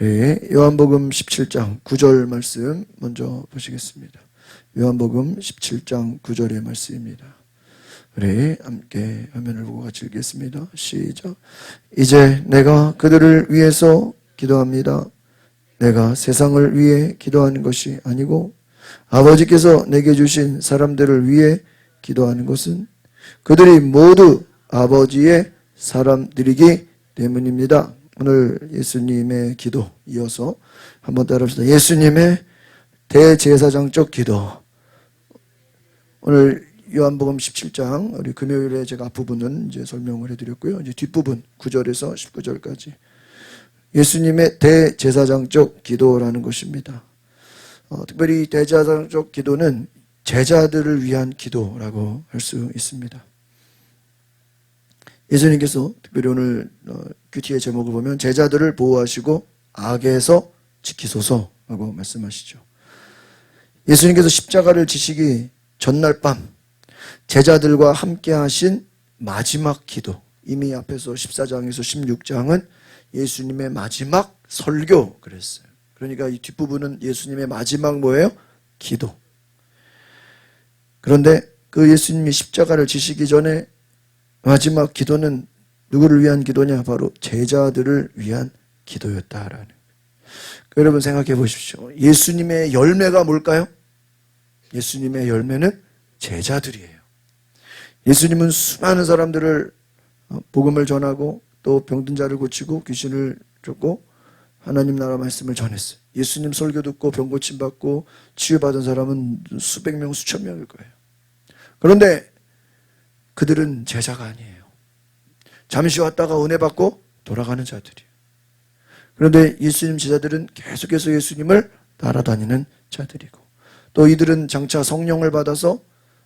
네, 요한복음 17장 9절 말씀 먼저 보시겠습니다. 요한복음 17장 9절의 말씀입니다. 우리 함께 화면을 보고 같이 읽겠습니다. 시작. 이제 내가 그들을 위해서 기도합니다. 내가 세상을 위해 기도하는 것이 아니고 아버지께서 내게 주신 사람들을 위해 기도하는 것은 그들이 모두 아버지의 사람들이기 때문입니다. 오늘 예수님의 기도 이어서 한번 따라합시다. 예수님의 대제사장적 기도. 오늘 요한복음 17장 우리 금요일에 제가 앞부분은 이제 설명을 해드렸고요. 이제 뒷부분 9절에서 19절까지 예수님의 대제사장적 기도라는 것입니다. 특별히 대제사장적 기도는 제자들을 위한 기도라고 할 수 있습니다. 예수님께서 특별히 오늘 큐티의 제목을 보면 제자들을 보호하시고 악에서 지키소서라고 말씀하시죠. 예수님께서 십자가를 지시기 전날 밤 제자들과 함께 하신 마지막 기도, 이미 앞에서 14장에서 16장은 예수님의 마지막 설교 그랬어요. 그러니까 이 뒷부분은 예수님의 마지막 뭐예요? 기도. 그런데 그 예수님이 십자가를 지시기 전에 마지막 기도는 누구를 위한 기도냐? 바로 제자들을 위한 기도였다라는 거예요. 여러분 생각해 보십시오. 예수님의 열매가 뭘까요? 예수님의 열매는 제자들이에요. 예수님은 수많은 사람들을 복음을 전하고 또 병든 자를 고치고 귀신을 쫓고 하나님 나라 말씀을 전했어요. 예수님 설교 듣고 병 고침 받고 치유받은 사람은 수백 명, 수천 명일 거예요. 그런데 그들은 제자가 아니에요. 잠시 왔다가 은혜 받고 돌아가는 자들이에요. 그런데 예수님 제자들은 계속해서 예수님을 따라다니는 자들이고 또 이들은 장차 성령을 받아서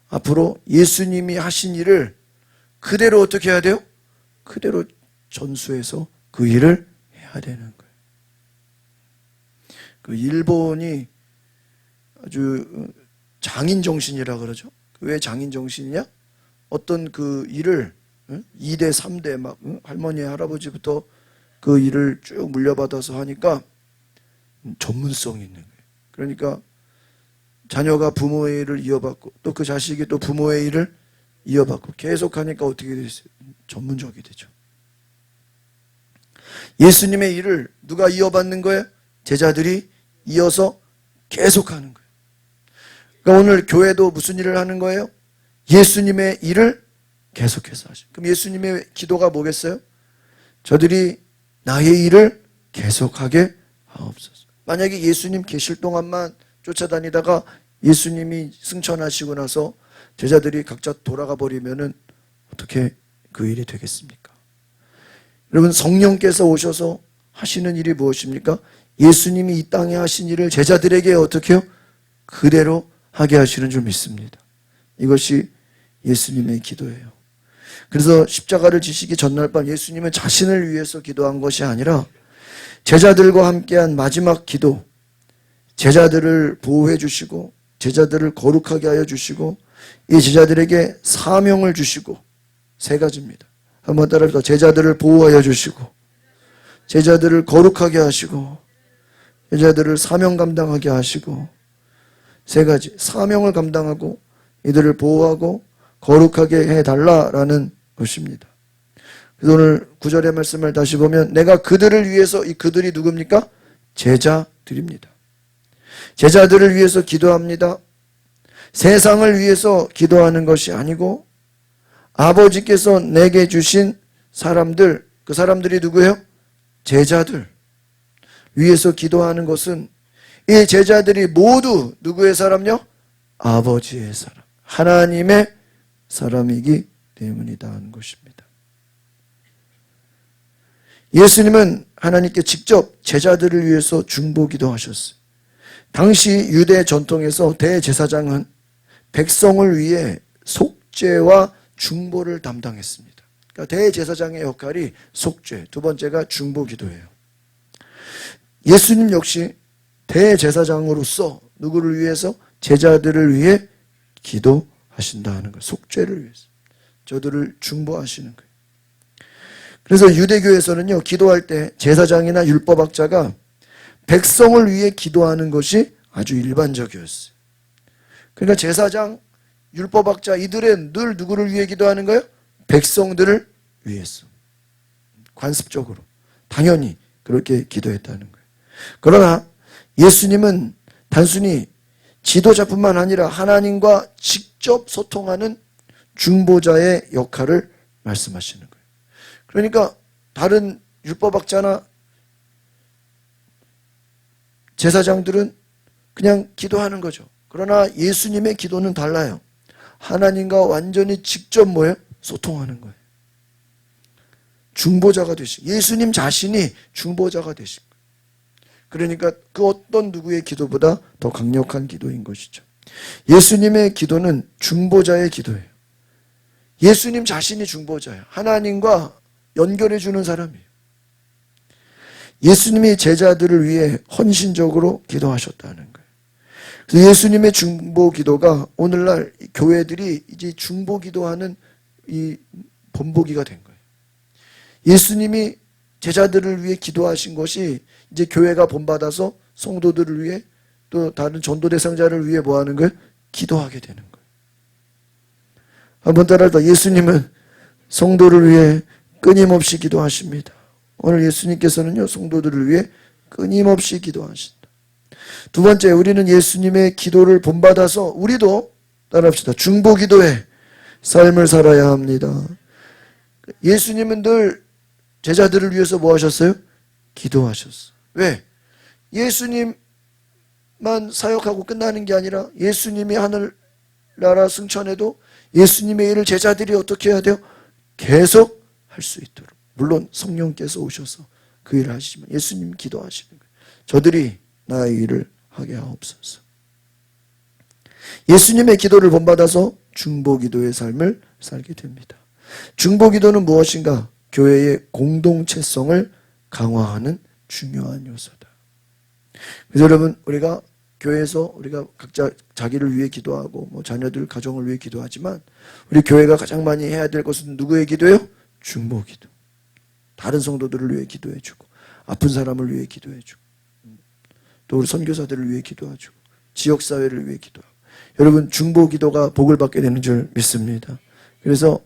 앞으로 예수님이 하신 일을 그대로 어떻게 해야 돼요? 그대로 전수해서 그 일을 해야 되는 거예요. 그 일본이 아주 장인 정신이라 그러죠. 왜 장인 정신이냐? 어떤 그 일을 2대 3대 막 할머니 할아버지부터 그 일을 쭉 물려받아서 하니까 전문성이 있는 거예요. 그러니까 자녀가 부모의 일을 이어받고 또 그 자식이 또 부모의 일을 이어받고 계속 하니까 어떻게 됐어요? 전문적이 되죠. 예수님의 일을 누가 이어받는 거예요? 제자들이 이어서 계속하는 거예요. 그러니까 오늘 교회도 무슨 일을 하는 거예요? 예수님의 일을 계속해서 하시죠. 그럼 예수님의 기도가 뭐겠어요? 저들이 나의 일을 계속하게 하옵소서. 만약에 예수님 계실 동안만 쫓아다니다가 예수님이 승천하시고 나서 제자들이 각자 돌아가 버리면은 어떻게 그 일이 되겠습니까? 여러분 성령께서 오셔서 하시는 일이 무엇입니까? 예수님이 이 땅에 하신 일을 제자들에게 어떻게 해요? 그대로 하게 하시는 줄 믿습니다. 이것이 예수님의 기도예요. 그래서 십자가를 지시기 전날 밤 예수님은 자신을 위해서 기도한 것이 아니라 제자들과 함께한 마지막 기도, 제자들을 보호해 주시고 제자들을 거룩하게 하여 주시고 이 제자들에게 사명을 주시고 세 가지입니다. 한번 따라합시다. 제자들을 보호하여 주시고 제자들을 거룩하게 하시고 제자들을 사명 감당하게 하시고 세 가지 사명을 감당하고 이들을 보호하고 거룩하게 해달라라는 것입니다. 그래서 오늘 9절의 말씀을 다시 보면 내가 그들을 위해서, 이 그들이 누굽니까? 제자들입니다. 제자들을 위해서 기도합니다. 세상을 위해서 기도하는 것이 아니고 아버지께서 내게 주신 사람들, 그 사람들이 누구예요? 제자들 위해서 기도하는 것은 이 제자들이 모두 누구의 사람요? 아버지의 사람, 하나님의 사람이기 때문이다 하는 것입니다. 예수님은 하나님께 직접 제자들을 위해서 중보기도 하셨어요. 당시 유대 전통에서 대제사장은 백성을 위해 속죄와 중보를 담당했습니다. 그러니까 대제사장의 역할이 속죄, 두 번째가 중보기도예요. 예수님 역시 대제사장으로서 누구를 위해서? 제자들을 위해 기도하신다 하는 거예요. 속죄를 위해서. 저들을 중보하시는 거예요. 그래서 유대교에서는요, 기도할 때 제사장이나 율법학자가 백성을 위해 기도하는 것이 아주 일반적이었어요. 그러니까 제사장, 율법학자 이들은 늘 누구를 위해 기도하는 거예요? 백성들을 위해서. 관습적으로. 당연히 그렇게 기도했다는 거예요. 그러나 예수님은 단순히 지도자뿐만 아니라 하나님과 직접 소통하는 중보자의 역할을 말씀하시는 거예요. 그러니까 다른 율법학자나 제사장들은 그냥 기도하는 거죠. 그러나 예수님의 기도는 달라요. 하나님과 완전히 직접 뭐예요? 소통하는 거예요. 중보자가 되신, 예수님 자신이 중보자가 되신 거예요. 그러니까 그 어떤 누구의 기도보다 더 강력한 기도인 것이죠. 예수님의 기도는 중보자의 기도예요. 예수님 자신이 중보자예요. 하나님과 연결해 주는 사람이에요. 예수님이 제자들을 위해 헌신적으로 기도하셨다는 거예요. 그래서 예수님의 중보 기도가 오늘날 교회들이 이제 중보 기도하는 이 본보기가 된 거예요. 예수님이 제자들을 위해 기도하신 것이 이제 교회가 본받아서 성도들을 위해 또 다른 전도 대상자를 위해 뭐 하는 거예요? 기도하게 되는 거예요. 한번 따라서 예수님은 성도를 위해 끊임없이 기도하십니다. 오늘 예수님께서는요, 성도들을 위해 끊임없이 기도하신다. 두 번째, 우리는 예수님의 기도를 본받아서 우리도 따라합시다. 중보 기도의 삶을 살아야 합니다. 예수님은 늘 제자들을 위해서 뭐 하셨어요? 기도하셨어요. 왜? 예수님만 사역하고 끝나는 게 아니라 예수님이 하늘나라 승천해도 예수님의 일을 제자들이 어떻게 해야 돼요? 계속 할 수 있도록. 물론 성령께서 오셔서 그 일을 하시지만 예수님 기도하시는 거예요. 저들이 나의 일을 하게 하옵소서. 예수님의 기도를 본받아서 중보기도의 삶을 살게 됩니다. 중보기도는 무엇인가? 교회의 공동체성을 강화하는 중요한 요소다. 그래서 여러분, 우리가 교회에서 우리가 각자 자기를 위해 기도하고 뭐 자녀들 가정을 위해 기도하지만 우리 교회가 가장 많이 해야 될 것은 누구의 기도예요? 중보기도. 다른 성도들을 위해 기도해주고 아픈 사람을 위해 기도해주고 또 우리 선교사들을 위해 기도해주고 지역사회를 위해 기도하고. 여러분, 중보기도가 복을 받게 되는 줄 믿습니다. 그래서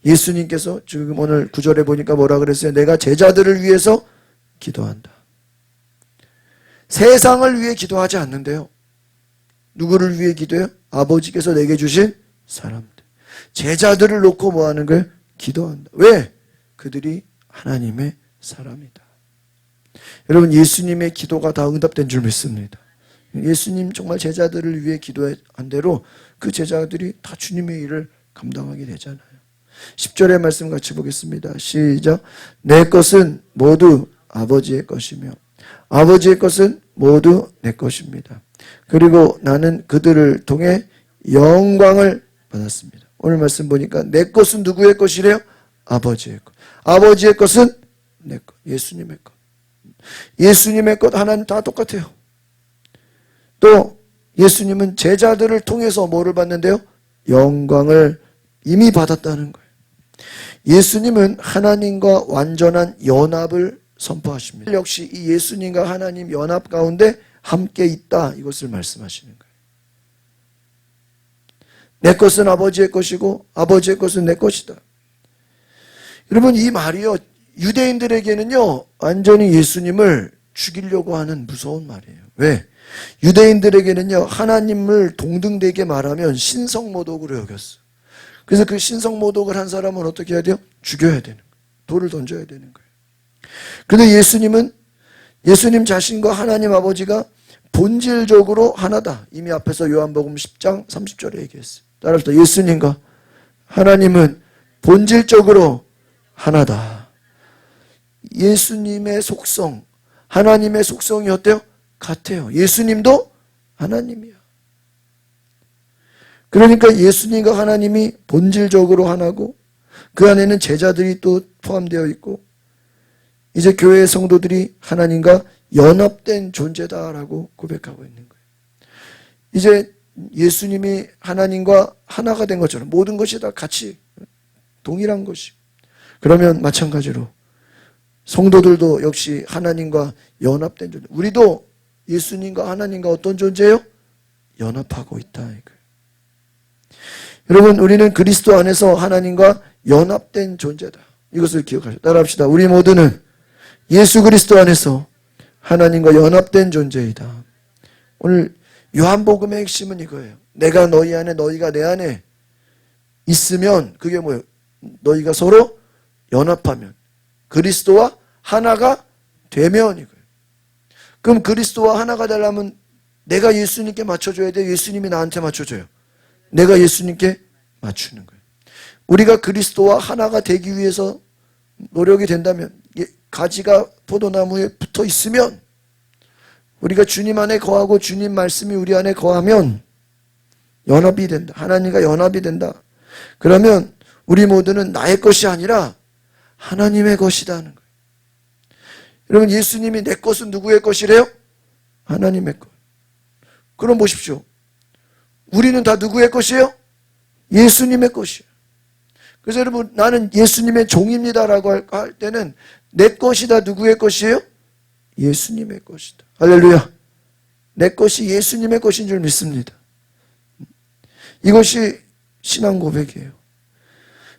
예수님께서 지금 오늘 9절에 보니까 뭐라 그랬어요? 내가 제자들을 위해서 기도한다. 세상을 위해 기도하지 않는데요. 누구를 위해 기도해요? 아버지께서 내게 주신 사람들. 제자들을 놓고 뭐 하는 거예요? 기도한다. 왜? 그들이 하나님의 사람이다. 여러분, 예수님의 기도가 다 응답된 줄 믿습니다. 예수님 정말 제자들을 위해 기도한 대로 그 제자들이 다 주님의 일을 감당하게 되잖아요. 10절의 말씀 같이 보겠습니다. 시작. 내 것은 모두 아버지의 것이며 아버지의 것은 모두 내 것입니다. 그리고 나는 그들을 통해 영광을 받았습니다. 오늘 말씀 보니까 내 것은 누구의 것이래요? 아버지의 것. 아버지의 것은 내 것. 예수님의 것. 예수님의 것 하나는 다 똑같아요. 또 예수님은 제자들을 통해서 뭐를 받는데요? 영광을 이미 받았다는 거예요. 예수님은 하나님과 완전한 연합을 선포하십니다. 역시 이 예수님과 하나님 연합 가운데 함께 있다, 이것을 말씀하시는 거예요. 내 것은 아버지의 것이고 아버지의 것은 내 것이다. 여러분, 이 말이요, 유대인들에게는요 완전히 예수님을 죽이려고 하는 무서운 말이에요. 왜? 유대인들에게는요 하나님을 동등되게 말하면 신성모독으로 여겼어요. 그래서 그 신성모독을 한 사람은 어떻게 해야 돼요? 죽여야 되는 거예요. 돌을 던져야 되는 거예요. 그런데 예수님은 예수님 자신과 하나님 아버지가 본질적으로 하나다. 이미 앞에서 요한복음 10장 30절에 얘기했어요. 따라서 예수님과 하나님은 본질적으로 하나다. 예수님의 속성, 하나님의 속성이 어때요? 같아요. 예수님도 하나님이야. 그러니까 예수님과 하나님이 본질적으로 하나고 그 안에는 제자들이 또 포함되어 있고 이제 교회의 성도들이 하나님과 연합된 존재다라고 고백하고 있는 거예요. 이제 예수님이 하나님과 하나가 된 것처럼 모든 것이 다 같이 동일한 것이. 그러면 마찬가지로 성도들도 역시 하나님과 연합된 존재. 우리도 예수님과 하나님과 어떤 존재예요? 연합하고 있다 이거예요. 여러분, 우리는 그리스도 안에서 하나님과 연합된 존재다. 이것을 기억하시오. 따라합시다. 우리 모두는 예수 그리스도 안에서 하나님과 연합된 존재이다. 오늘 요한복음의 핵심은 이거예요. 내가 너희 안에, 너희가 내 안에 있으면 그게 뭐예요? 너희가 서로 연합하면, 그리스도와 하나가 되면 이거예요. 그럼 그리스도와 하나가 되려면 내가 예수님께 맞춰줘야 돼? 예수님이 나한테 맞춰줘요? 내가 예수님께 맞추는 거예요. 우리가 그리스도와 하나가 되기 위해서 노력이 된다면, 가지가 포도나무에 붙어 있으면, 우리가 주님 안에 거하고 주님 말씀이 우리 안에 거하면 연합이 된다. 하나님과 연합이 된다. 그러면 우리 모두는 나의 것이 아니라 하나님의 것이다 하는 거예요. 여러분, 예수님이 내 것은 누구의 것이래요? 하나님의 것. 그럼 보십시오. 우리는 다 누구의 것이에요? 예수님의 것이에요. 그래서 여러분, 나는 예수님의 종입니다라고 할 때는 내 것이 다 누구의 것이에요? 예수님의 것이다. 할렐루야. 내 것이 예수님의 것인 줄 믿습니다. 이것이 신앙 고백이에요.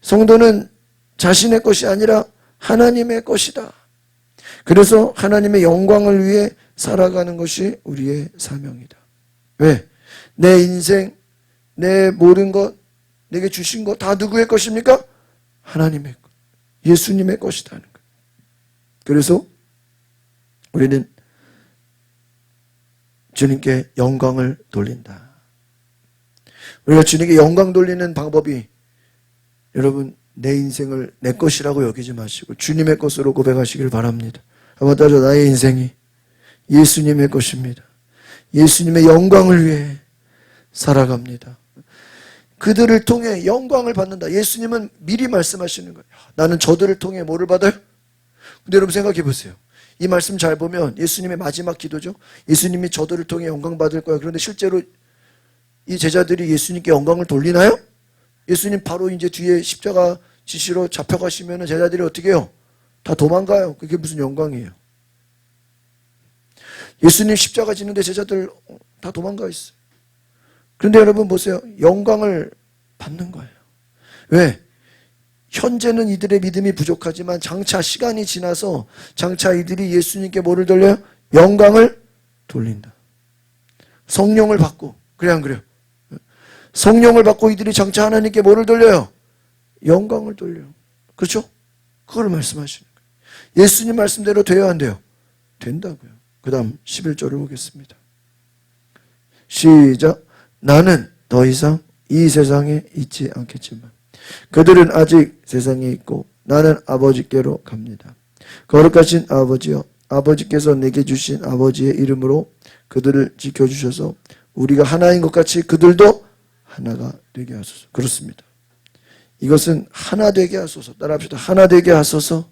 성도는 자신의 것이 아니라 하나님의 것이다. 그래서 하나님의 영광을 위해 살아가는 것이 우리의 사명이다. 왜? 내 인생, 내 모든 것, 내게 주신 것 다 누구의 것입니까? 하나님의 것, 예수님의 것이다. 그래서 우리는 주님께 영광을 돌린다. 우리가 주님께 영광 돌리는 방법이, 여러분, 내 인생을 내 것이라고 여기지 마시고 주님의 것으로 고백하시길 바랍니다. 한번 따라, 나의 인생이 예수님의 것입니다. 예수님의 영광을 위해 살아갑니다. 그들을 통해 영광을 받는다. 예수님은 미리 말씀하시는 거예요. 나는 저들을 통해 뭐를 받아요? 근데 여러분 생각해 보세요. 이 말씀 잘 보면 예수님의 마지막 기도죠. 예수님이 저들을 통해 영광 받을 거야. 그런데 실제로 이 제자들이 예수님께 영광을 돌리나요? 예수님 바로 이제 뒤에 십자가 지시로 잡혀가시면 제자들이 어떻게 해요? 다 도망가요. 그게 무슨 영광이에요? 예수님 십자가 지는데 제자들 다 도망가 있어요. 그런데 여러분 보세요. 영광을 받는 거예요. 왜? 현재는 이들의 믿음이 부족하지만 장차 시간이 지나서 장차 이들이 예수님께 뭐를 돌려요? 영광을 돌린다. 성령을 받고. 그래 안 그래요? 성령을 받고 이들이 장차 하나님께 뭐를 돌려요? 영광을 돌려요. 그렇죠? 그걸 말씀하시는 거예요. 예수님 말씀대로 돼요 안 돼요? 된다고요. 그 다음 11절을 보겠습니다. 시작. 나는 더 이상 이 세상에 있지 않겠지만 그들은 아직 세상에 있고 나는 아버지께로 갑니다. 거룩하신 아버지여, 아버지께서 내게 주신 아버지의 이름으로 그들을 지켜주셔서 우리가 하나인 것 같이 그들도 하나가 되게 하소서. 그렇습니다. 이것은 하나 되게 하소서. 따라합시다. 하나 되게 하소서.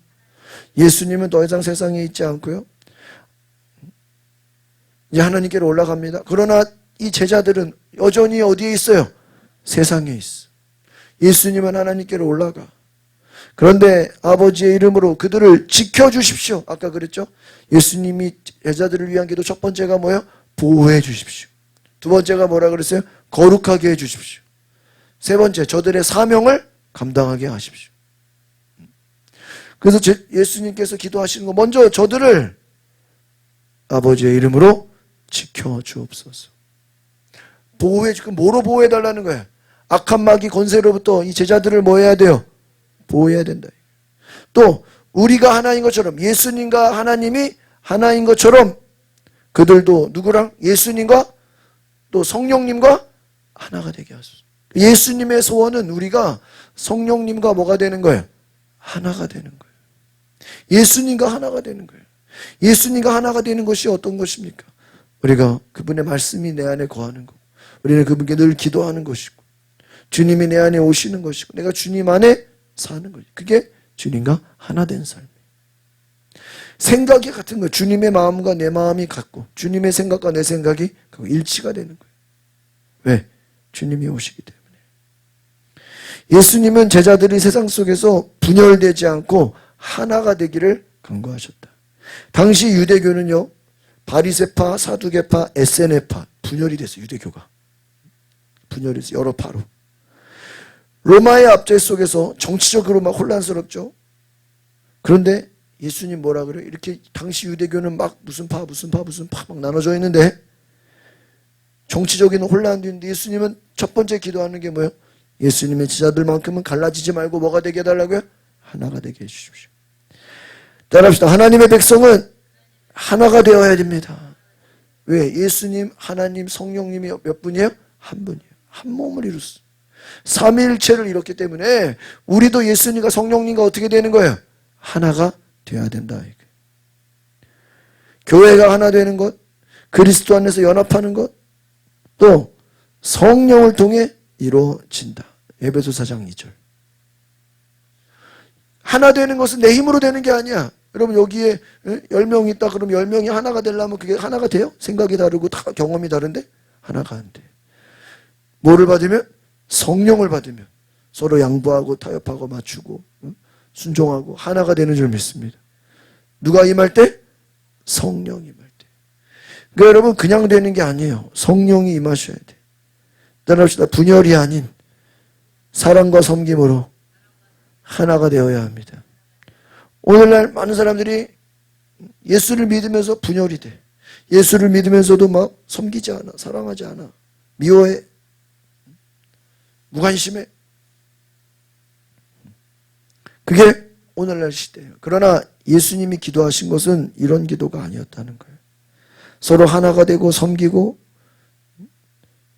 예수님은 더 이상 세상에 있지 않고요, 이제 하나님께로 올라갑니다. 그러나 이 제자들은 여전히 어디에 있어요? 세상에 있어. 예수님은 하나님께로 올라가. 그런데 아버지의 이름으로 그들을 지켜주십시오. 아까 그랬죠? 예수님이 제자들을 위한 기도 첫 번째가 뭐예요? 보호해 주십시오. 두 번째가 뭐라 그랬어요? 거룩하게 해 주십시오. 세 번째, 저들의 사명을 감당하게 하십시오. 그래서 예수님께서 기도하시는 거, 먼저 저들을 아버지의 이름으로 지켜주옵소서. 보호해 주고, 뭐로 보호해달라는 거예요? 악한 마귀 권세로부터 이 제자들을 뭐 해야 돼요? 보호해야 된다. 또 우리가 하나인 것처럼, 예수님과 하나님이 하나인 것처럼 그들도 누구랑? 예수님과 또 성령님과 하나가 되게 하소서. 예수님의 소원은 우리가 성령님과 뭐가 되는 거예요? 하나가 되는 거예요. 예수님과 하나가 되는 거예요. 예수님과 하나가 되는 것이 어떤 것입니까? 우리가 그분의 말씀이 내 안에 거하는 거고, 우리는 그분께 늘 기도하는 것이고, 주님이 내 안에 오시는 것이고, 내가 주님 안에 사는 거예요. 그게 주님과 하나 된 삶이에요. 생각이 같은 거예요. 주님의 마음과 내 마음이 같고, 주님의 생각과 내 생각이 일치가 되는 거예요. 왜? 주님이 오시기 때문에. 예수님은 제자들이 세상 속에서 분열되지 않고 하나가 되기를 간구하셨다. 당시 유대교는요, 바리새파, 사두개파, 에세네파 분열이 됐어요. 유대교가 분열이 됐어요. 여러 파로. 로마의 압제 속에서 정치적으로 막 혼란스럽죠. 그런데 예수님 뭐라 그래요? 이렇게 당시 유대교는 막 무슨 파 막 나눠져 있는데 정치적인 혼란도 있는데 예수님은 첫 번째 기도하는 게 뭐예요? 예수님의 제자들만큼은 갈라지지 말고 뭐가 되게 해달라고요? 하나가 되게 해주십시오. 따라합시다. 하나님의 백성은 하나가 되어야 됩니다. 왜? 예수님, 하나님, 성령님이 몇 분이에요? 한 분이에요. 한 몸을 이뤘어. 삼위일체를 이뤘기 때문에 우리도 예수님과 성령님과 어떻게 되는 거예요? 하나가 되어야 된다. 교회가 하나 되는 것, 그리스도 안에서 연합하는 것, 또 성령을 통해 이루어진다. 에베소 4장 2절. 하나 되는 것은 내 힘으로 되는 게 아니야. 여러분 여기에 10명 있다 그러면 10명이 하나가 되려면 그게 하나가 돼요? 생각이 다르고 다 경험이 다른데 하나가 안 돼. 뭐를 받으면? 성령을 받으면 서로 양보하고 타협하고 맞추고 순종하고 하나가 되는 줄 믿습니다. 누가 임할 때? 성령이 임할 때. 그러니까 여러분 그냥 되는 게 아니에요. 성령이 임하셔야 돼. 따라합시다. 분열이 아닌 사랑과 섬김으로 하나가 되어야 합니다. 오늘날 많은 사람들이 예수를 믿으면서 분열이 돼. 예수를 믿으면서도 막 섬기지 않아. 사랑하지 않아. 미워해. 무관심해. 그게 오늘날 시대예요. 그러나 예수님이 기도하신 것은 이런 기도가 아니었다는 거예요. 서로 하나가 되고 섬기고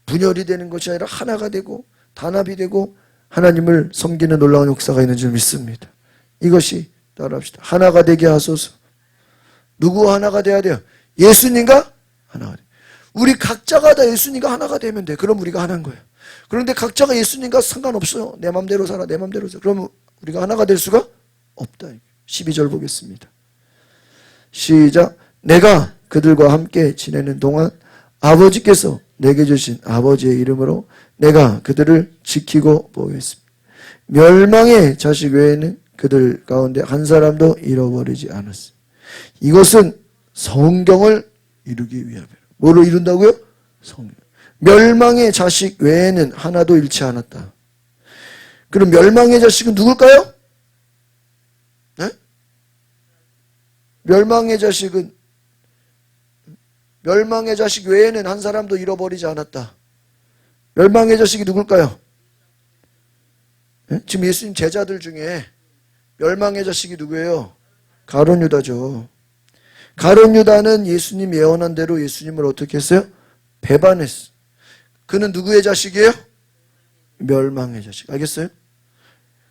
분열이 되는 것이 아니라 하나가 되고 단합이 되고 하나님을 섬기는 놀라운 역사가 있는 줄 믿습니다. 이것이 따라합시다. 하나가 되게 하소서. 누구 하나가 돼야 돼요? 예수님과 하나가 돼. 우리 각자가 다 예수님과 하나가 되면 돼. 그럼 우리가 하나인 거예요. 그런데 각자가 예수님과 상관없어요. 내 맘대로 살아, 내 맘대로 살아. 그러면 우리가 하나가 될 수가 없다. 12절 보겠습니다. 시작. 내가 그들과 함께 지내는 동안 아버지께서 내게 주신 아버지의 이름으로 내가 그들을 지키고 보겠습니다. 멸망의 자식 외에는 그들 가운데 한 사람도 잃어버리지 않았습니다. 이것은 성경을 이루기 위함이에요. 뭐를 이룬다고요? 성경. 멸망의 자식 외에는 하나도 잃지 않았다. 그럼 멸망의 자식은 누굴까요? 네? 멸망의 자식 외에는 한 사람도 잃어버리지 않았다. 멸망의 자식이 누굴까요? 네? 지금 예수님 제자들 중에 멸망의 자식이 누구예요? 가룟 유다죠. 가룟 유다는 예수님 예언한 대로 예수님을 어떻게 했어요? 배반했어. 그는 누구의 자식이에요? 멸망의 자식. 알겠어요?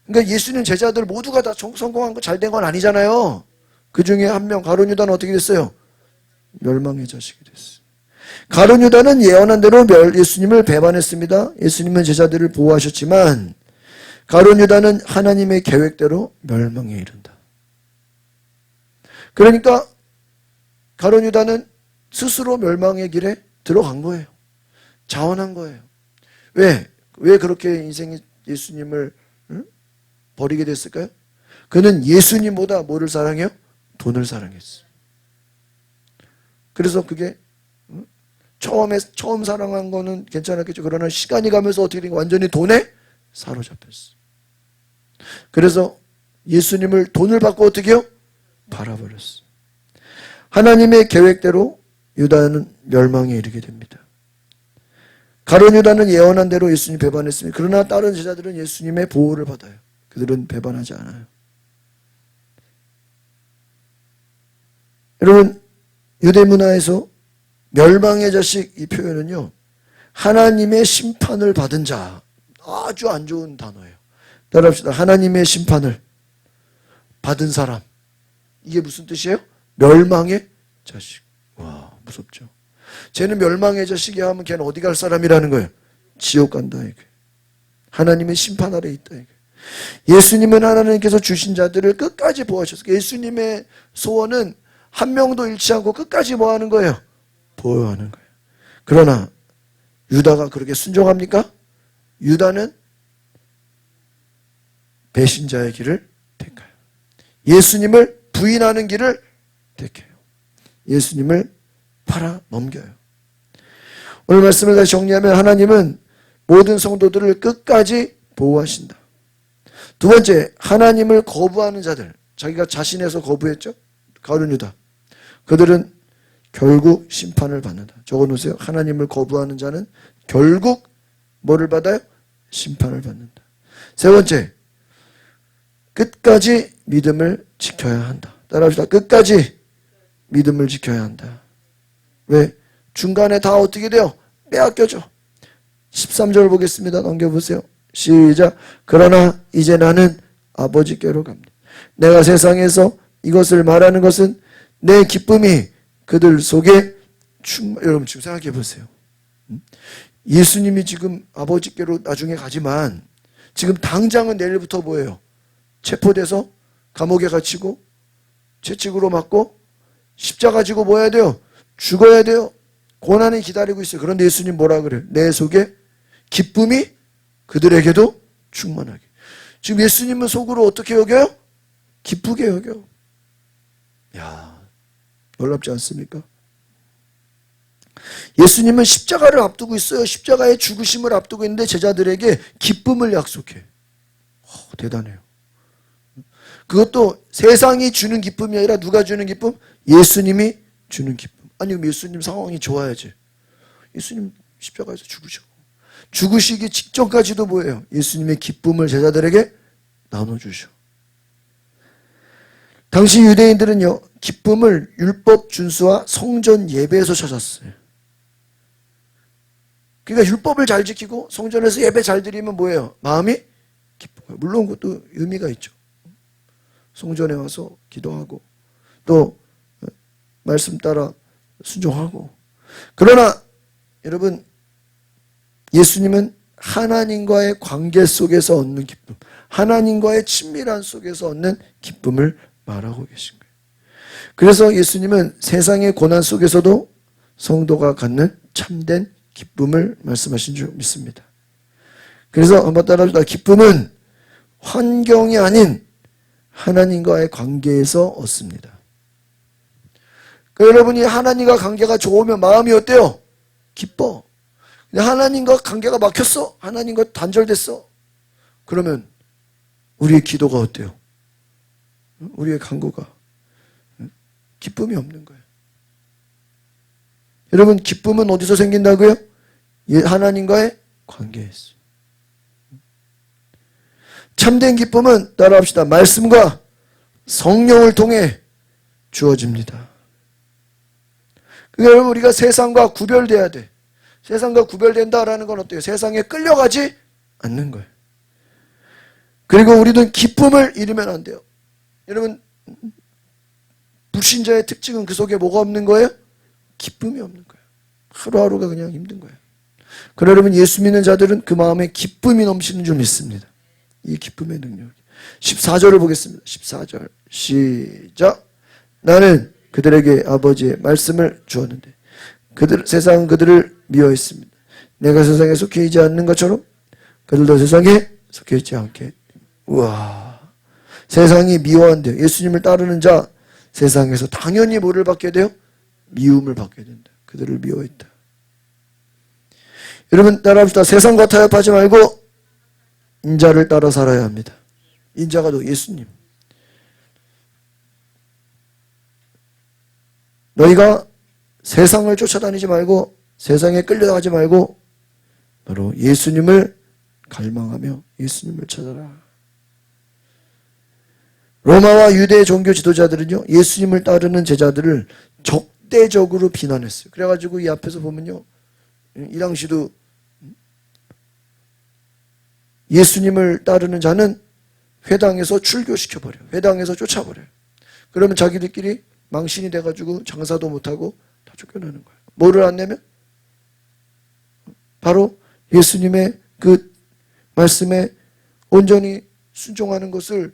그러니까 예수님 제자들 모두가 다 성공한 거 잘 된 건 아니잖아요. 그 중에 한 명 가룟 유다는 어떻게 됐어요? 멸망의 자식이 됐어요. 가룟 유다는 예언한 대로 예수님을 배반했습니다. 예수님은 제자들을 보호하셨지만 가룟 유다는 하나님의 계획대로 멸망에 이른다. 그러니까 가룟 유다는 스스로 멸망의 길에 들어간 거예요. 자원한 거예요. 왜 그렇게 인생이 예수님을 버리게 됐을까요? 그는 예수님보다 뭐를 사랑해요? 돈을 사랑했어요. 그래서 그게 처음 사랑한 거는 괜찮았겠죠. 그러나 시간이 가면서 어떻게 된 거예요? 완전히 돈에 사로잡혔어요. 그래서 예수님을 돈을 받고 어떻게 해요? 팔아버렸어요. 하나님의 계획대로 유다는 멸망에 이르게 됩니다. 가룟 유다는 예언한 대로 예수님 배반했습니다. 그러나 다른 제자들은 예수님의 보호를 받아요. 그들은 배반하지 않아요. 여러분, 유대 문화에서 멸망의 자식 이 표현은요, 하나님의 심판을 받은 자, 아주 안 좋은 단어예요. 따라합시다. 하나님의 심판을 받은 사람. 이게 무슨 뜻이에요? 멸망의 자식. 와, 무섭죠. 쟤는 멸망의 자식이야 하면 걔는 어디 갈 사람이라는 거예요? 지옥 간다. 이게. 하나님의 심판 아래 있다. 이게. 예수님은 하나님께서 주신 자들을 끝까지 보호하셨어요. 예수님의 소원은 한 명도 잃지 않고 끝까지 뭐 하는 거예요? 보호하는 거예요. 그러나 유다가 그렇게 순종합니까? 유다는 배신자의 길을 택해요. 예수님을 부인하는 길을 택해요. 예수님을 팔아 넘겨요. 오늘 말씀을 다시 정리하면 하나님은 모든 성도들을 끝까지 보호하신다. 두 번째, 하나님을 거부하는 자들, 자기가 자신에서 거부했죠? 가룟 유다. 그들은 결국 심판을 받는다. 적어놓으세요. 하나님을 거부하는 자는 결국 뭐를 받아요? 심판을 받는다. 세 번째, 끝까지 믿음을 지켜야 한다. 따라합시다. 끝까지 믿음을 지켜야 한다. 왜? 중간에 다 어떻게 돼요? 빼앗겨져. 13절 보겠습니다. 넘겨보세요. 시작. 그러나 이제 나는 아버지께로 갑니다. 내가 세상에서 이것을 말하는 것은 내 기쁨이 그들 속에 여러분 지금 생각해 보세요. 예수님이 지금 아버지께로 나중에 가지만 지금 당장은 내일부터 뭐예요? 체포돼서 감옥에 갇히고 채찍으로 맞고 십자가 지고 뭐 해야 돼요? 죽어야 돼요. 고난이 기다리고 있어요. 그런데 예수님 뭐라 그래요? 내 속에 기쁨이 그들에게도 충만하게. 지금 예수님은 속으로 어떻게 여겨요? 기쁘게 여겨. 야, 놀랍지 않습니까? 예수님은 십자가를 앞두고 있어요. 십자가의 죽으심을 앞두고 있는데 제자들에게 기쁨을 약속해. 대단해요. 그것도 세상이 주는 기쁨이 아니라 누가 주는 기쁨? 예수님이 주는 기쁨. 아니 그럼 예수님 상황이 좋아야지. 예수님 십자가에서 죽으시기 직전까지도 뭐예요? 예수님의 기쁨을 제자들에게 나눠주셔. 당시 유대인들은요, 기쁨을 율법 준수와 성전 예배에서 찾았어요. 그러니까 율법을 잘 지키고 성전에서 예배 잘 드리면 뭐예요? 마음이 기쁨. 물론 그것도 의미가 있죠. 성전에 와서 기도하고 또 말씀 따라 순종하고. 그러나 여러분, 예수님은 하나님과의 관계 속에서 얻는 기쁨, 하나님과의 친밀한 속에서 얻는 기쁨을 말하고 계신 거예요. 그래서 예수님은 세상의 고난 속에서도 성도가 갖는 참된 기쁨을 말씀하신 줄 믿습니다. 그래서 한번 따라합시다. 기쁨은 환경이 아닌 하나님과의 관계에서 얻습니다. 그러니까 여러분이 하나님과 관계가 좋으면 마음이 어때요? 기뻐. 근데 하나님과 관계가 막혔어. 하나님과 단절됐어. 그러면 우리의 기도가 어때요? 우리의 간구가 기쁨이 없는 거예요. 여러분, 기쁨은 어디서 생긴다고요? 하나님과의 관계에서. 참된 기쁨은 따라합시다. 말씀과 성령을 통해 주어집니다. 그러니까 여러분, 우리가 세상과 구별돼야 돼. 세상과 구별된다라는 건 어때요? 세상에 끌려가지 않는 거예요. 그리고 우리는 기쁨을 잃으면 안 돼요. 여러분, 불신자의 특징은 그 속에 뭐가 없는 거예요? 기쁨이 없는 거예요. 하루하루가 그냥 힘든 거예요. 그러나 여러분, 예수 믿는 자들은 그 마음에 기쁨이 넘치는 줄 믿습니다. 이 기쁨의 능력. 14절을 보겠습니다. 14절 시작. 나는 그들에게 아버지의 말씀을 주었는데 세상은 그들을 미워했습니다. 내가 세상에 속해 있지 않는 것처럼 그들도 세상에 속해 있지 않게. 우와, 세상이 미워한대요. 예수님을 따르는 자 세상에서 당연히 뭐를 받게 돼요? 미움을 받게 된다. 그들을 미워했다. 여러분 따라합시다. 세상과 타협하지 말고 인자를 따라 살아야 합니다. 인자가 또 예수님. 너희가 세상을 쫓아다니지 말고 세상에 끌려가지 말고 바로 예수님을 갈망하며 예수님을 찾아라. 로마와 유대 종교 지도자들은요, 예수님을 따르는 제자들을 적대적으로 비난했어요. 그래가지고 이 앞에서 보면요, 이 당시도 예수님을 따르는 자는 회당에서 출교시켜버려요. 회당에서 쫓아버려요. 그러면 자기들끼리 망신이 돼가지고 장사도 못하고 다 쫓겨나는 거예요. 뭐를 안 내면? 바로 예수님의 그 말씀에 온전히 순종하는 것을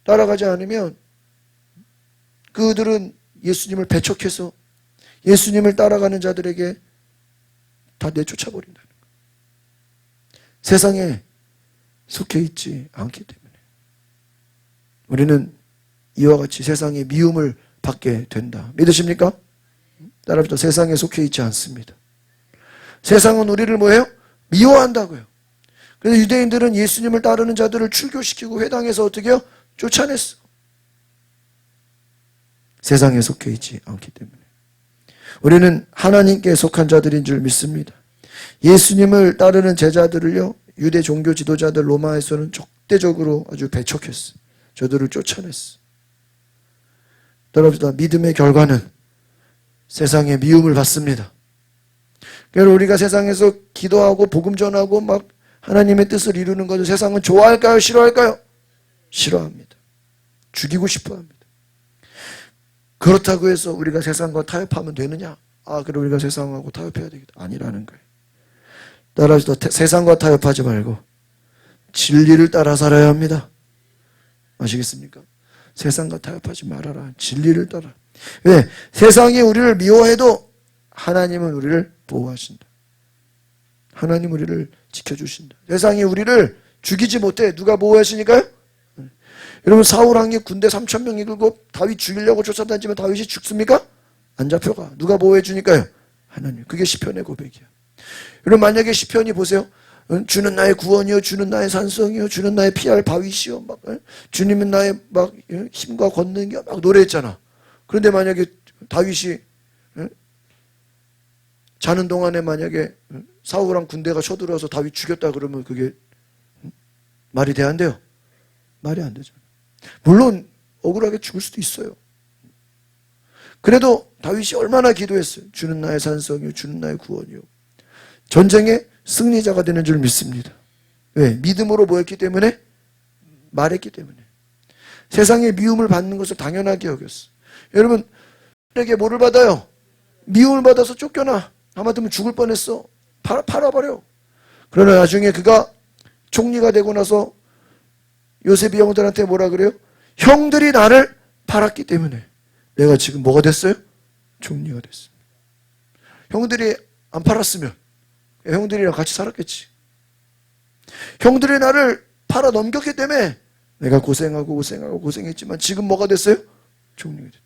따라가지 않으면 그들은 예수님을 배척해서 예수님을 따라가는 자들에게 다 내쫓아버린다는 거예요. 세상에 속해 있지 않기 때문에 우리는 이와 같이 세상의 미움을 받게 된다. 믿으십니까? 따라합시다. 세상에 속해 있지 않습니다. 세상은 우리를 뭐예요? 미워한다고요. 그래서 유대인들은 예수님을 따르는 자들을 출교시키고 회당에서 어떻게 해요? 쫓아냈어. 세상에 속해 있지 않기 때문에. 우리는 하나님께 속한 자들인 줄 믿습니다. 예수님을 따르는 제자들을요, 유대 종교 지도자들 로마에서는 적대적으로 아주 배척했어. 저들을 쫓아냈어. 따라합시다. 믿음의 결과는 세상의 미움을 받습니다. 그래서 우리가 세상에서 기도하고 복음 전하고 막 하나님의 뜻을 이루는 것을 세상은 좋아할까요? 싫어할까요? 싫어합니다. 죽이고 싶어합니다. 그렇다고 해서 우리가 세상과 타협하면 되느냐? 그럼 우리가 세상하고 타협해야 되겠다. 아니라는 거예요. 따라서 세상과 타협하지 말고 진리를 따라 살아야 합니다. 아시겠습니까? 세상과 타협하지 말아라. 진리를 따라. 왜? 세상이 우리를 미워해도 하나님은 우리를 보호하신다. 하나님 우리를 지켜주신다. 세상이 우리를 죽이지 못해. 누가 보호하시니까요? 여러분, 사울 왕이 군대 3,000명 이끌고 다윗 죽이려고 쫓아다니지만 다윗이 죽습니까? 안 잡혀가. 누가 보호해 주니까요? 하나님. 그게 시편의 고백이야. 여러분, 만약에 시편이 보세요. 주는 나의 구원이요, 주는 나의 산성이요, 주는 나의 피할 바위시요, 막 주님은 나의 막 힘과 권능이요, 막 노래했잖아. 그런데 만약에 다윗이 자는 동안에 만약에 사울왕 군대가 쳐들어와서 다윗 죽였다 그러면 그게 말이 돼 안 돼요? 말이 안 되죠. 물론 억울하게 죽을 수도 있어요. 그래도 다윗이 얼마나 기도했어요. 주는 나의 산성이요, 주는 나의 구원이요. 전쟁의 승리자가 되는 줄 믿습니다. 왜? 믿음으로 뭐했기 때문에? 말했기 때문에. 세상의 미움을 받는 것을 당연하게 여겼어. 여러분, 에게 뭐를 받아요? 미움을 받아서 쫓겨나. 하마터면 죽을 뻔했어. 팔아버려. 그러나 나중에 그가 총리가 되고 나서 요셉이 형들한테 뭐라 그래요? 형들이 나를 팔았기 때문에 내가 지금 뭐가 됐어요? 총리가 됐어. 형들이 안 팔았으면 형들이랑 같이 살았겠지. 형들이 나를 팔아 넘겼기 때문에 내가 고생했지만 지금 뭐가 됐어요? 총리가 됐어.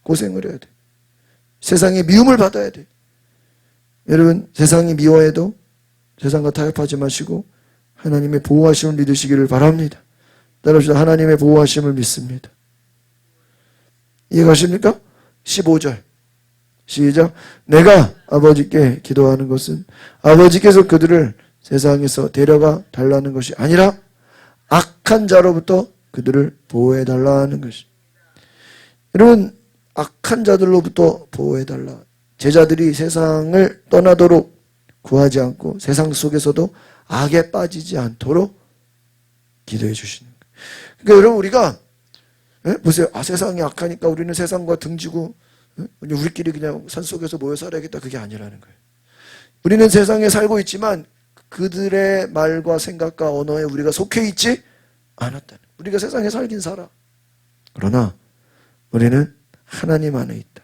고생을 해야 돼. 세상의 미움을 받아야 돼. 여러분, 세상이 미워해도 세상과 타협하지 마시고 하나님의 보호하심을 믿으시기를 바랍니다. 따라합시다. 하나님의 보호하심을 믿습니다. 이해가십니까? 15절 시작. 내가 아버지께 기도하는 것은 아버지께서 그들을 세상에서 데려가 달라는 것이 아니라 악한 자로부터 그들을 보호해 달라는 것이. 여러분, 악한 자들로부터 보호해 달라. 제자들이 세상을 떠나도록 구하지 않고 세상 속에서도 악에 빠지지 않도록 기도해 주시는 거예요. 그러니까 여러분, 우리가 보세요. 세상이 악하니까 우리는 세상과 등지고 우리끼리 그냥 산속에서 모여 살아야겠다. 그게 아니라는 거예요. 우리는 세상에 살고 있지만 그들의 말과 생각과 언어에 우리가 속해 있지 않았다는. 우리가 세상에 살긴 살아. 그러나 우리는 하나님 안에 있다.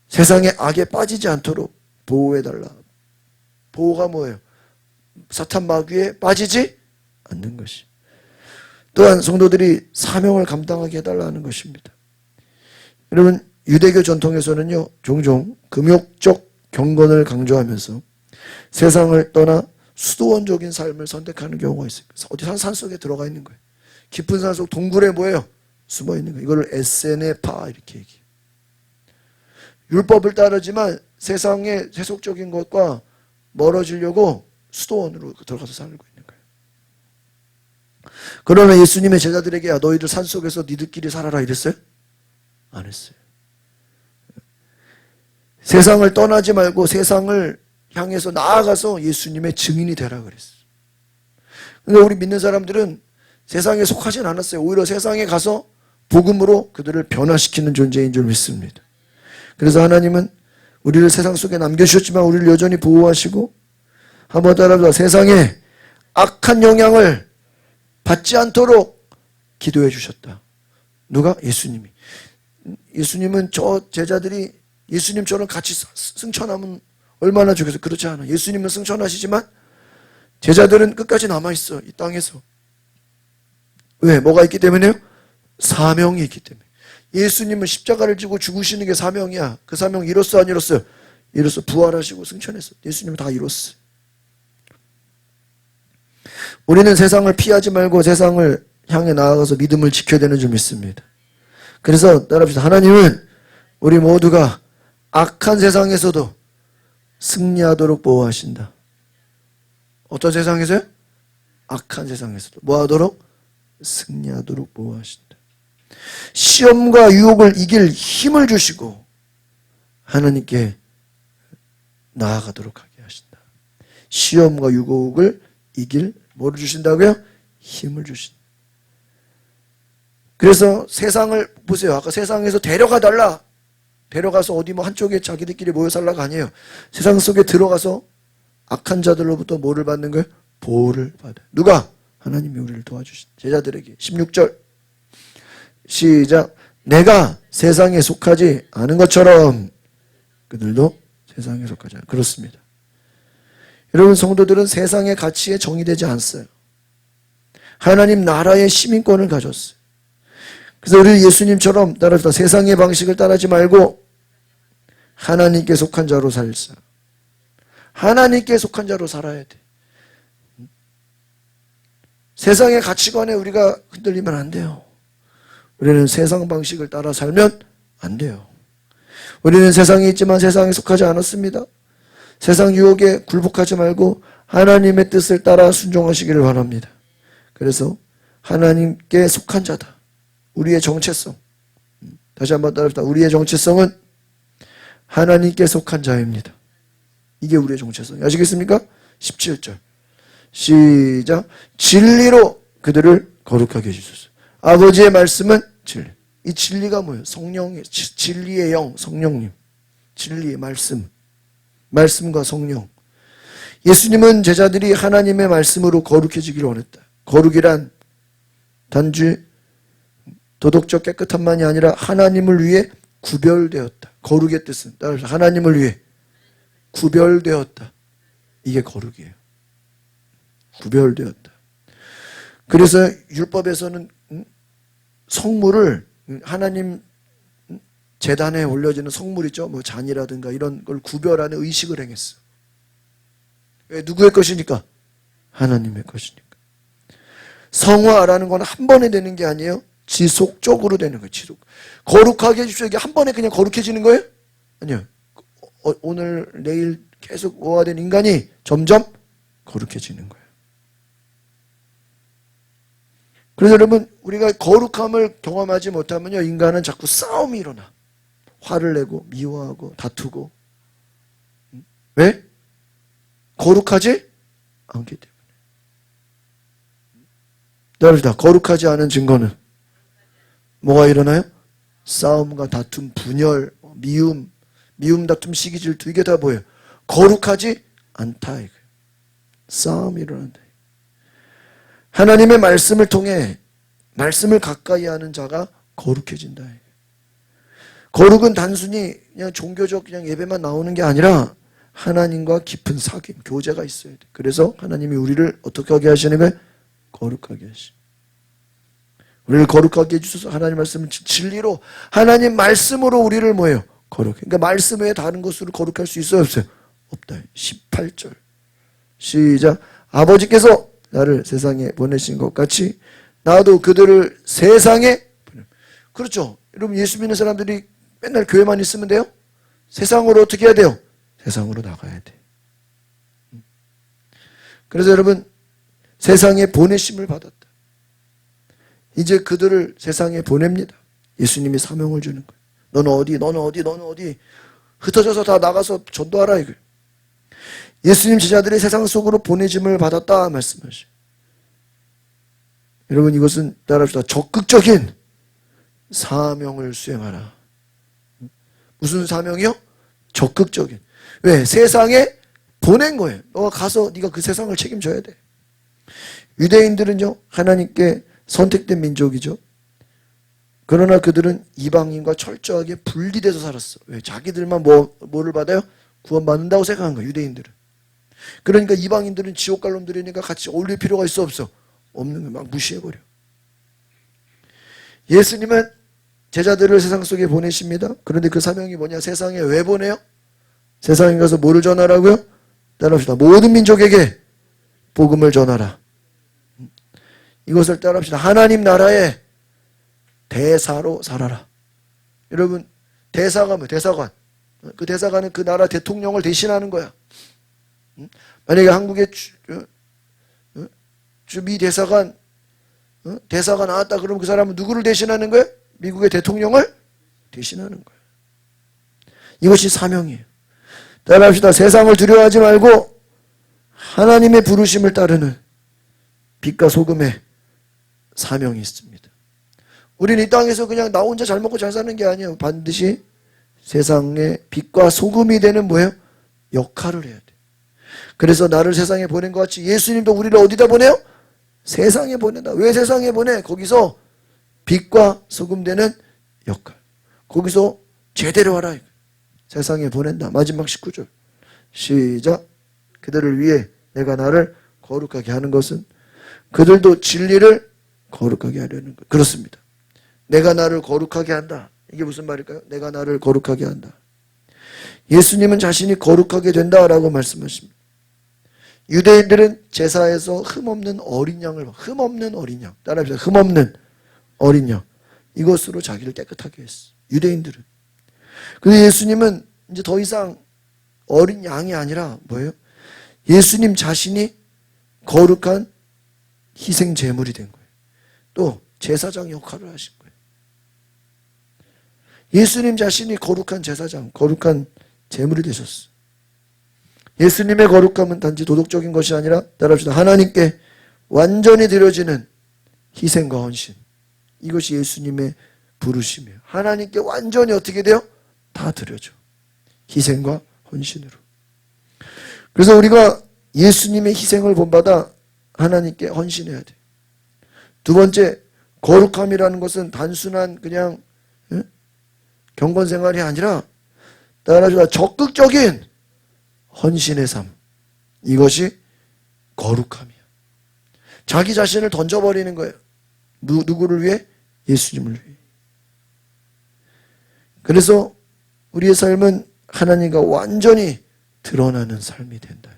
세상의 악에 빠지지 않도록 보호해달라. 보호가 뭐예요? 사탄 마귀에 빠지지 않는 것이. 또한 성도들이 사명을 감당하게 해달라는 것입니다. 여러분, 유대교 전통에서는요, 종종 금욕적 경건을 강조하면서 세상을 떠나 수도원적인 삶을 선택하는 경우가 있어요. 그래서 어디 산속에 들어가 있는 거예요. 깊은 산속 동굴에 뭐예요? 숨어 있는 거예요. 이걸 에세네파 이렇게 얘기해요. 율법을 따르지만 세상의 세속적인 것과 멀어지려고 수도원으로 들어가서 살고 있는 거예요. 그러나 예수님의 제자들에게 너희들 산속에서 니들끼리 살아라 이랬어요? 안 했어요. 세상을 떠나지 말고 세상을 향해서 나아가서 예수님의 증인이 되라 그랬어요. 근데 우리 믿는 사람들은 세상에 속하진 않았어요. 오히려 세상에 가서 복음으로 그들을 변화시키는 존재인 줄 믿습니다. 그래서 하나님은 우리를 세상 속에 남겨주셨지만 우리를 여전히 보호하시고 한번 따라서 세상에 악한 영향을 받지 않도록 기도해 주셨다. 누가? 예수님이. 예수님은 저 제자들이 예수님처럼 같이 승천하면 얼마나 좋겠어요. 그렇지 않아. 예수님은 승천하시지만 제자들은 끝까지 남아있어. 이 땅에서. 왜? 뭐가 있기 때문에요? 사명이 있기 때문에. 예수님은 십자가를 지고 죽으시는 게 사명이야. 그 사명 이뤘어 안 이뤘어요? 이뤘어. 부활하시고 승천했어. 예수님은 다 이뤘어. 우리는 세상을 피하지 말고 세상을 향해 나아가서 믿음을 지켜야 되는 줄 믿습니다. 그래서 따라합시다. 하나님은 우리 모두가 악한 세상에서도 승리하도록 보호하신다. 어떤 세상에서요? 악한 세상에서도 뭐하도록? 승리하도록 보호하신다. 시험과 유혹을 이길 힘을 주시고 하나님께 나아가도록 하게 하신다. 시험과 유혹을 이길 뭐를 주신다고요? 힘을 주신다. 그래서 세상을 보세요. 아까 세상에서 데려가 달라. 데려가서 어디 뭐 한쪽에 자기들끼리 모여 살라가 아니에요. 세상 속에 들어가서 악한 자들로부터 뭐를 받는 거예요? 보호를 받아요. 누가? 하나님이 우리를 도와주신 제자들에게. 16절 시작. 내가 세상에 속하지 않은 것처럼 그들도 세상에 속하지 않아요. 그렇습니다. 여러분 성도들은 세상의 가치에 정의되지 않았어요. 하나님 나라의 시민권을 가졌어요. 그래서 우리 예수님처럼 따라서 세상의 방식을 따르지 말고 하나님께 속한 자로 살자. 하나님께 속한 자로 살아야 돼. 세상의 가치관에 우리가 흔들리면 안 돼요. 우리는 세상 방식을 따라 살면 안 돼요. 우리는 세상에 있지만 세상에 속하지 않았습니다. 세상 유혹에 굴복하지 말고 하나님의 뜻을 따라 순종하시기를 바랍니다. 그래서 하나님께 속한 자다. 우리의 정체성. 다시 한번 따라합시다. 우리의 정체성은 하나님께 속한 자입니다. 이게 우리의 정체성. 아시겠습니까? 17절. 시작. 진리로 그들을 거룩하게 해주소서. 아버지의 말씀은 진리. 이 진리가 뭐예요? 성령의 진리의 영, 성령님. 진리의 말씀. 말씀과 성령. 예수님은 제자들이 하나님의 말씀으로 거룩해지기를 원했다. 거룩이란 단지 도덕적 깨끗함만이 아니라 하나님을 위해 구별되었다. 거룩의 뜻은 따라서 하나님을 위해 구별되었다. 이게 거룩이에요. 구별되었다. 그래서 율법에서는 성물을 하나님 제단에 올려지는 성물 있죠. 뭐 잔이라든가 이런 걸 구별하는 의식을 행했어. 왜? 누구의 것이니까? 하나님의 것이니까. 성화라는 건 한 번에 되는 게 아니에요. 지속적으로 되는 거예요. 지속. 거룩하게 해주십시오. 이게 한 번에 그냥 거룩해지는 거예요? 아니요. 오늘 내일 계속 오화된 인간이 점점 거룩해지는 거예요. 그래서 여러분 우리가 거룩함을 경험하지 못하면요 인간은 자꾸 싸움이 일어나. 화를 내고 미워하고 다투고. 왜? 거룩하지 않기 때문에. 따라합시다. 거룩하지 않은 증거는 뭐가 일어나요? 싸움과 다툼, 분열, 미움, 다툼, 시기, 질투 이게 다 뭐예요? 거룩하지 않다 이거예요. 싸움이 일어난다. 하나님의 말씀을 통해 말씀을 가까이 하는 자가 거룩해진다. 거룩은 단순히 그냥 종교적 그냥 예배만 나오는 게 아니라 하나님과 깊은 사귐, 교제가 있어야 돼. 그래서 하나님이 우리를 어떻게 하게 하시는 거예요? 거룩하게 하시는. 우리를 거룩하게 해주셔서 하나님 말씀을 진리로 하나님 말씀으로 우리를 뭐예요? 거룩해. 그러니까 말씀 외에 다른 것으로 거룩할 수 있어요? 없어요? 없다. 18절 시작. 아버지께서 나를 세상에 보내신 것 같이 나도 그들을 세상에 보내. 그렇죠. 여러분 예수 믿는 사람들이 맨날 교회만 있으면 돼요? 세상으로 어떻게 해야 돼요? 세상으로 나가야 돼. 그래서 여러분 세상에 보내심을 받았다. 이제 그들을 세상에 보냅니다. 예수님이 사명을 주는 거예요. 너는 어디 흩어져서 다 나가서 전도하라 이거예요. 예수님 제자들이 세상 속으로 보내짐을 받았다 말씀하시죠. 여러분 이것은 따라합시다. 적극적인 사명을 수행하라. 무슨 사명이요? 적극적인. 왜? 세상에 보낸 거예요. 너가 가서 네가 그 세상을 책임져야 돼. 유대인들은요 하나님께 선택된 민족이죠. 그러나 그들은 이방인과 철저하게 분리돼서 살았어. 왜? 자기들만 뭐를 받아요? 구원받는다고 생각한 거예요. 유대인들은. 그러니까 이방인들은 지옥 갈 놈들이니까 같이 어울릴 필요가 있어 없어? 없는 거예요. 막 무시해버려. 예수님은 제자들을 세상 속에 보내십니다. 그런데 그 사명이 뭐냐? 세상에 왜 보내요? 세상에 가서 뭐를 전하라고요? 따라합시다. 모든 민족에게 복음을 전하라. 이것을 따라합시다. 하나님 나라의 대사로 살아라. 여러분, 대사가 뭐예요? 대사관. 그 대사관은 그 나라 대통령을 대신하는 거야. 만약에 한국의 주미 대사관, 대사가 나왔다 그러면 그 사람은 누구를 대신하는 거예요? 미국의 대통령을 대신하는 거예요. 이것이 사명이에요. 따라합시다. 세상을 두려워하지 말고 하나님의 부르심을 따르는 빛과 소금의 사명이 있습니다. 우리는 이 땅에서 그냥 나 혼자 잘 먹고 잘 사는 게 아니에요. 반드시 세상의 빛과 소금이 되는 뭐예요? 역할을 해야 돼. 그래서 나를 세상에 보낸 것 같이 예수님도 우리를 어디다 보내요? 세상에 보낸다. 왜 세상에 보내? 거기서 빛과 소금 되는 역할. 거기서 제대로 하라. 세상에 보낸다. 마지막 19절. 시작. 그들을 위해 내가 나를 거룩하게 하는 것은 그들도 진리를 거룩하게 하려는 것. 그렇습니다. 내가 나를 거룩하게 한다. 이게 무슨 말일까요? 내가 나를 거룩하게 한다. 예수님은 자신이 거룩하게 된다라고 말씀하십니다. 유대인들은 제사에서 흠없는 어린 양을, 흠없는 어린 양, 따라합시다. 흠없는 어린 양, 이것으로 자기를 깨끗하게 했어. 유대인들은. 근데 예수님은 이제 더 이상 어린 양이 아니라 뭐예요? 예수님 자신이 거룩한 희생 제물이 된 거예요. 또 제사장 역할을 하신 거예요. 예수님 자신이 거룩한 제사장, 거룩한 제물이 되셨어요. 예수님의 거룩함은 단지 도덕적인 것이 아니라 따라합시다. 하나님께 완전히 드려지는 희생과 헌신. 이것이 예수님의 부르심이에요. 하나님께 완전히 어떻게 돼요? 다 드려져. 희생과 헌신으로. 그래서 우리가 예수님의 희생을 본받아 하나님께 헌신해야 돼. 두 번째, 거룩함이라는 것은 단순한 그냥 경건생활이 아니라 따라합시다. 적극적인 헌신의 삶. 이것이 거룩함이야. 자기 자신을 던져버리는 거예요. 누구를 위해? 예수님을 위해. 그래서 우리의 삶은 하나님과 완전히 드러나는 삶이 된다.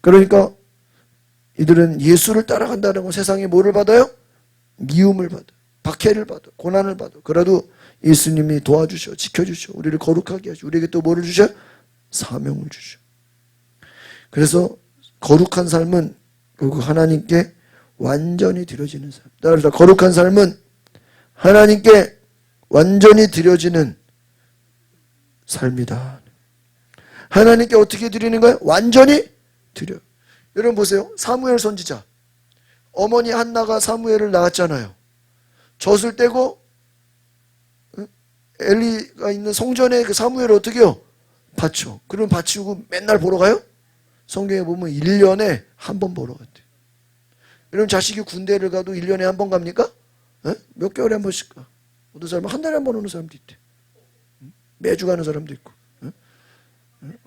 그러니까 이들은 예수를 따라간다는 건 세상에 뭐를 받아요? 미움을 받아, 박해를 받아, 고난을 받아. 그래도 예수님이 도와주셔, 지켜주셔, 우리를 거룩하게 하셔. 우리에게 또 뭐를 주셔? 사명을 주셔. 그래서 거룩한 삶은 결국 하나님께 완전히 드려지는 삶. 따라서 거룩한 삶은 하나님께 완전히 드려지는 삶이다. 하나님께 어떻게 드리는 거예요? 완전히 드려. 여러분 보세요. 사무엘 선지자. 어머니 한나가 사무엘을 낳았잖아요. 젖을 떼고 엘리가 있는 성전에 그 사무엘을 어떻게 해요? 바쳐. 그럼 바치고 맨날 보러 가요? 성경에 보면 1년에 한 번 보러 갔대. 여러분 자식이 군대를 가도 1년에 한 번 갑니까? 몇 개월에 한 번씩 가. 어떤 사람은 한 달에 한 번 오는 사람도 있대. 매주 가는 사람도 있고.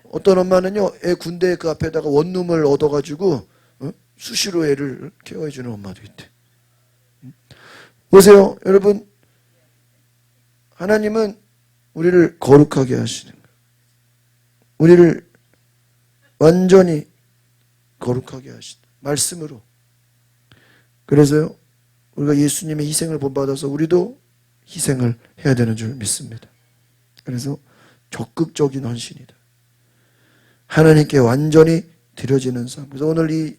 어떤 엄마는요, 애 군대 그 앞에다가 원룸을 얻어가지고 수시로 애를 케어해주는 엄마도 있대. 보세요, 여러분. 하나님은 우리를 거룩하게 하시는 거예요. 우리를 완전히 거룩하게 하신다. 말씀으로. 그래서요, 우리가 예수님의 희생을 본받아서 우리도 희생을 해야 되는 줄 믿습니다. 그래서 적극적인 헌신이다. 하나님께 완전히 드려지는 삶. 그래서 오늘 이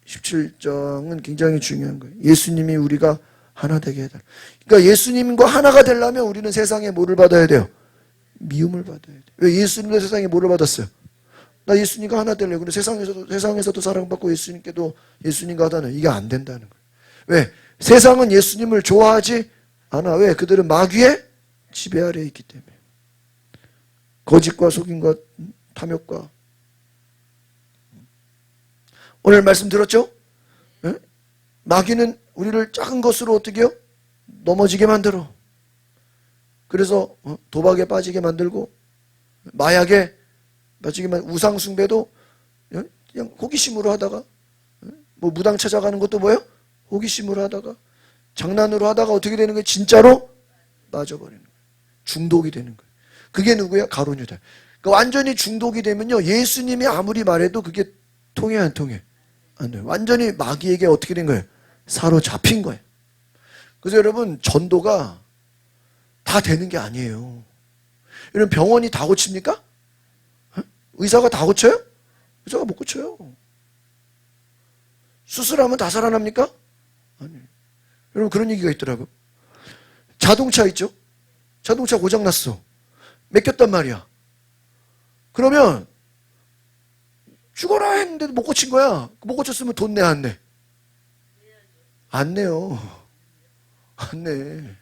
17장은 굉장히 중요한 거예요. 예수님이 우리가 하나 되게 해달라. 그러니까 예수님과 하나가 되려면 우리는 세상에 뭐를 받아야 돼요? 미움을 받아야 돼요. 왜? 예수님도 세상에 뭐를 받았어요? 나 예수님과 하나 되려고. 근데 세상에서도 사랑받고 예수님과 하나는 이게 안 된다는 거예요. 왜? 세상은 예수님을 좋아하지 않아. 왜? 그들은 마귀의 지배 아래에 있기 때문에. 거짓과 속임과 탐욕과. 오늘 말씀 들었죠? 네? 마귀는 우리를 작은 것으로 어떻게 해요? 넘어지게 만들어. 그래서 도박에 빠지게 만들고 마약에 빠지게 만들고 우상 숭배도 그냥 호기심으로 하다가 뭐 무당 찾아가는 것도 뭐예요? 호기심으로 하다가 장난으로 하다가 어떻게 되는 거예요? 진짜로 빠져버리는 거예요. 중독이 되는 거예요. 그게 누구야? 가룟 유다. 그러니까 완전히 중독이 되면요, 예수님이 아무리 말해도 그게 통해 안 통해? 안 돼요. 완전히 마귀에게 어떻게 된 거예요? 사로잡힌 거예요. 그래서 여러분, 전도가 다 되는 게 아니에요. 여러분, 병원이 다 고칩니까? 의사가 다 고쳐요? 의사가 못 고쳐요. 수술하면 다 살아납니까? 아니에요. 여러분, 그런 얘기가 있더라고요. 자동차 있죠? 자동차 고장났어. 맡겼단 말이야. 그러면 죽어라 했는데도 못 고친 거야. 못 고쳤으면 돈 내, 안 내? 안 내요. 안 내.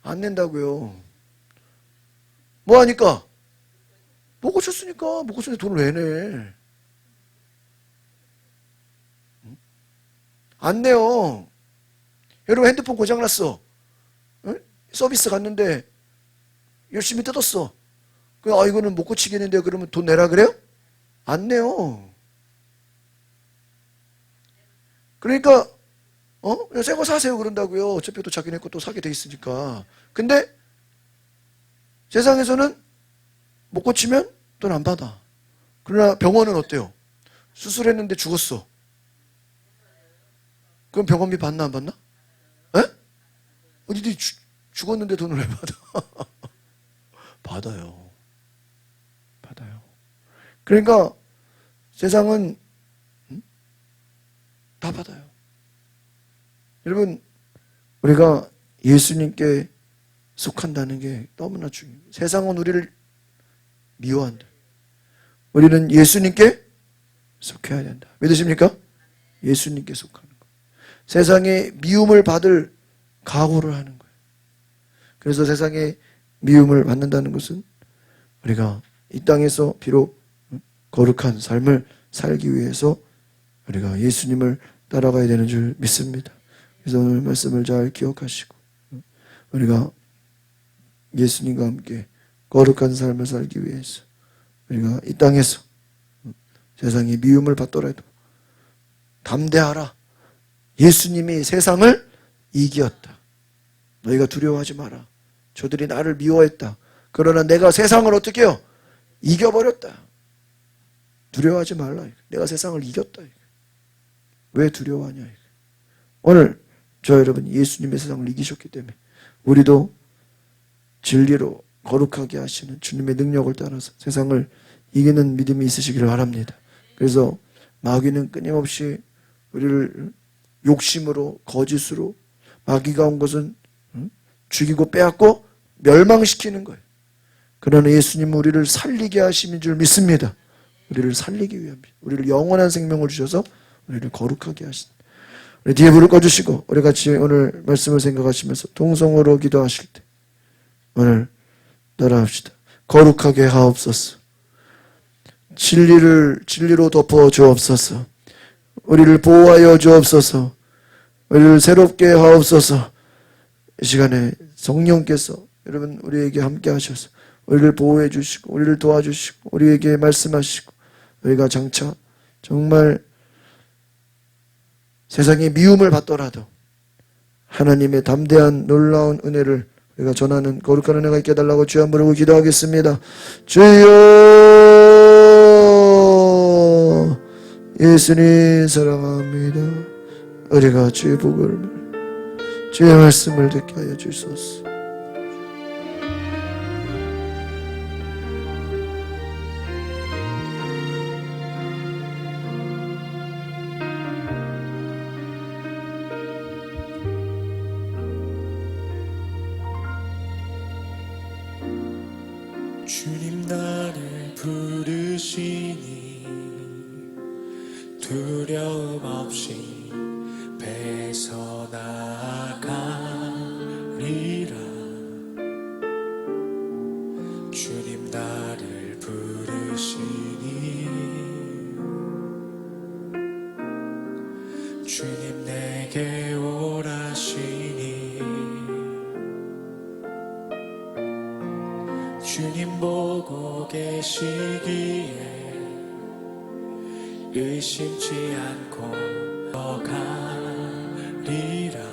안 낸다고요. 뭐 하니까? 못 고쳤으니까. 못 고쳤는데 돈을 왜 내? 안 내요. 여러분, 핸드폰 고장났어. 응? 서비스 갔는데 열심히 뜯었어. 이거는 못 고치겠는데 그러면 돈 내라 그래요? 안 내요. 그러니까 새 거 사세요 그런다고요. 어차피 또 자기네 거 또 사게 돼 있으니까. 근데 세상에서는 못 고치면 돈 안 받아. 그러나 병원은 어때요? 수술했는데 죽었어. 그럼 병원비 받나 안 받나? 에? 어디들 죽었는데 돈을 왜 받아? 받아요. 받아요. 그러니까 세상은 다 받아요. 여러분, 우리가 예수님께 속한다는 게 너무나 중요해요. 세상은 우리를 미워한다. 우리는 예수님께 속해야 된다. 믿으십니까? 예수님께 속하는 거예요. 세상에 미움을 받을 각오를 하는 거예요. 그래서 세상에 미움을 받는다는 것은 우리가 이 땅에서 비록 거룩한 삶을 살기 위해서 우리가 예수님을 따라가야 되는 줄 믿습니다. 그래서 오늘 말씀을 잘 기억하시고 우리가 예수님과 함께 거룩한 삶을 살기 위해서 우리가 이 땅에서 세상에 미움을 받더라도 담대하라. 예수님이 세상을 이겼다. 너희가 두려워하지 마라. 저들이 나를 미워했다. 그러나 내가 세상을 어떻게 해요? 이겨버렸다. 두려워하지 말라. 내가 세상을 이겼다. 왜 두려워하냐. 오늘 저 여러분 예수님의 세상을 이기셨기 때문에 우리도 진리로 거룩하게 하시는 주님의 능력을 따라서 세상을 이기는 믿음이 있으시기를 바랍니다. 그래서 마귀는 끊임없이 우리를 욕심으로 거짓으로 마귀가 온 것은 죽이고 빼앗고 멸망시키는 거예요. 그러나 예수님은 우리를 살리게 하심인 줄 믿습니다. 우리를 살리기 위함입니다. 우리를 영원한 생명을 주셔서 우리를 거룩하게 하신다. 우리 뒤에 불을 꺼주시고 우리 같이 오늘 말씀을 생각하시면서 동성으로 기도하실 때 오늘 따라합시다. 거룩하게 하옵소서. 진리로 덮어 주옵소서. 우리를 보호하여 주옵소서. 우리를 새롭게 하옵소서. 이 시간에 성령께서 여러분 우리에게 함께 하셔서 우리를 보호해 주시고 우리를 도와주시고 우리에게 말씀하시고 우리가 장차 정말 세상에 미움을 받더라도 하나님의 담대한 놀라운 은혜를 우리가 전하는 거룩한 은혜가 있게 해달라고 주여 한번 부르고 기도하겠습니다. 주여 예수님 사랑합니다. 우리가 주의 복을 주의 말씀을 듣게 하여 주소서. 주님 나를 부르시니 두려움 없이 배서 나가리라. 주님 나를 부르시니 주님 내게 오라시니 주님 보고 계시기에 의심치 않고 가리라.